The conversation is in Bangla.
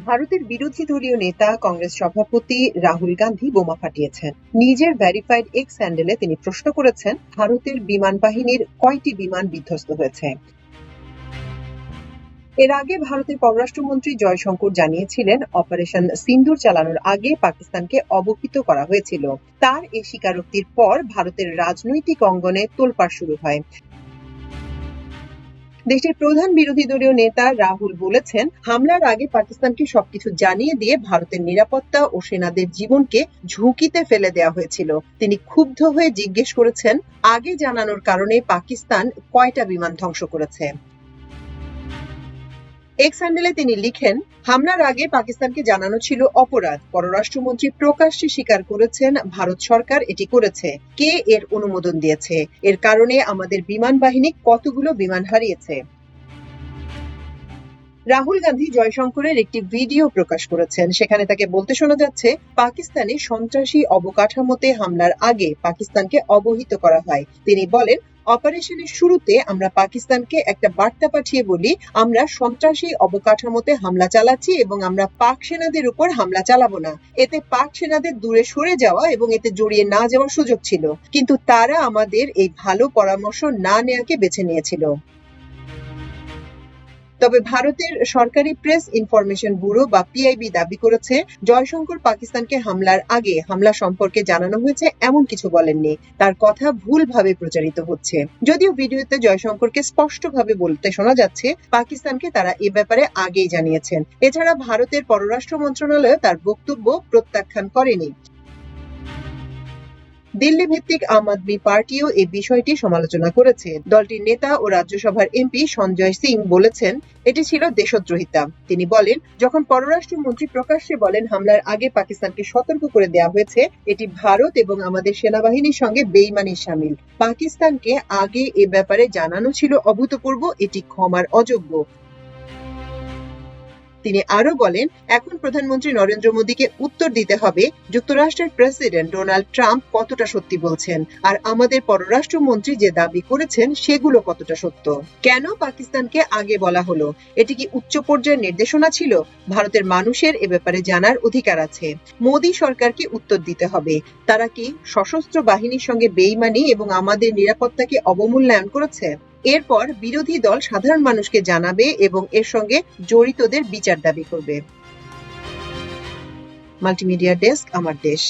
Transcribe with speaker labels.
Speaker 1: ভারতের বিরোধী দলীয় নেতা কংগ্রেস সভাপতি রাহুল গান্ধী বোমা ফাটিয়েছেন। নিজের ভেরিফাইড এক্স হ্যান্ডেলে তিনি প্রশ্ন করেছেন, ভারতের বিমান বাহিনীর কয়টি বিমান বিধ্বস্ত হয়েছে। এর আগে ভারতের পররাষ্ট্রমন্ত্রী জয়শঙ্কর জানিয়েছিলেন, অপারেশন সিন্দুর চালানোর আগে পাকিস্তানকে অবহিত করা হয়েছিল। তার এই স্বীকারোক্তির পর ভারতের রাজনৈতিক অঙ্গনে তোলপাড় শুরু হয়। দেশটির প্রধান বিরোধী দলীয় নেতা রাহুল বলেছেন, হামলার আগে পাকিস্তানকে সবকিছু জানিয়ে দিয়ে ভারতের নিরাপত্তা ও সেনাদের জীবনকে ঝুঁকিতে ফেলে দেওয়া হয়েছিল। তিনি ক্ষুব্ধ হয়ে জিজ্ঞেস করেছেন, আগে জানানোর কারণে পাকিস্তান কয়টা বিমান ধ্বংস করেছে। এক্স হ্যান্ডেলে তিনি লিখেন, হামলার আগে পাকিস্তানকে জানানো ছিল অপরাধ। পররাষ্ট্রমন্ত্রী প্রকাশ্যে স্বীকার করেছেন, ভারত সরকার এটি করেছে। কে এর অনুমোদন দিয়েছে? এর কারণে আমাদের বিমান বাহিনী কতগুলো বিমান হারিয়েছে। রাহুল গান্ধী জয়শঙ্করের একটি ভিডিও প্রকাশ করেছেন। সেখানে তাকে বলতে শোনা যাচ্ছে, পাকিস্তানে সন্ত্রাসী অবকাঠামোতে হামলার আগে পাকিস্তানকে অবহিত করা হয়। তিনি বলেন, অপারেশনের শুরুতে আমরা পাকিস্তানকে একটা বার্তা পাঠিয়ে বলি, আমরা সন্ত্রাসী অবকাঠামোতে হামলা চালাচ্ছি এবং আমরা পাক সেনাদের উপর হামলা চালাবো না। এতে পাক সেনাদের দূরে সরে যাওয়া এবং এতে জড়িয়ে না যাওয়ার সুযোগ ছিল, কিন্তু তারা আমাদের এই ভালো পরামর্শ না নেওয়াকে বেছে নিয়েছিল। তবে ভারতের সরকারি প্রেস ইনফরমেশন ব্যুরো বা পিআইবি দাবি করেছে, জয়শঙ্কর পাকিস্তানকে হামলার আগে হামলা সম্পর্কে জানানো হয়েছে এমন কিছু বলেননি। তার কথা ভুলভাবে প্রচারিত হচ্ছে। যদিও ভিডিওতে জয়শঙ্করকে স্পষ্টভাবে বলতে শোনা যাচ্ছে, পাকিস্তানকে তারা এ ব্যাপারে আগেই জানিয়েছেন। এছাড়া ভারতের পররাষ্ট্র মন্ত্রণালয় তার বক্তব্য প্রত্যাখ্যান করেনি। দিল্লি ভিত্তিক আম আদমি পার্টিও এই বিষয়টি সমালোচনা করেছে। দলটির নেতা ও রাজ্যসভার এমপি সঞ্জয় সিং বলেছেন, এটি ছিল দেশদ্রোহিতা। তিনি বলেন, যখন পররাষ্ট্রমন্ত্রী প্রকাশ্যে বলেন হামলার আগে পাকিস্তানকে সতর্ক করে দেওয়া হয়েছে, এটি ভারত এবং আমাদের সেনাবাহিনীর সঙ্গে বেইমানির শামিল। পাকিস্তানকে আগে এ ব্যাপারে জানানো ছিল অভূতপূর্ব, এটি ক্ষমার অযোগ্য। তিনি আরো বলেন, এখন প্রধানমন্ত্রী নরেন্দ্র মোদীকে উত্তর দিতে হবে, যুক্তরাষ্ট্রের প্রেসিডেন্ট ডোনাল্ড ট্রাম্প কতটা সত্যি বলছেন, আর আমাদের পররাষ্ট্রমন্ত্রী যে দাবি করেছেন সেগুলো কতটা সত্য। কেন পাকিস্তানকে আগে বলা হলো? এটি কি উচ্চ পর্যায়ের নির্দেশনা ছিল? ভারতের মানুষের এ ব্যাপারে জানার অধিকার আছে। মোদী সরকারকে উত্তর দিতে হবে, তারা কি সশস্ত্র বাহিনীর সঙ্গে বেইমানি এবং আমাদের নিরাপত্তাকে অবমূল্যায়ন করেছে? এরপর বিরোধী দল সাধারণ মানুষকে জানাবে এবং এর সঙ্গে জড়িতদের বিচার দাবি করবে। মাল্টিমিডিয়া ডেস্ক, আমার দেশ।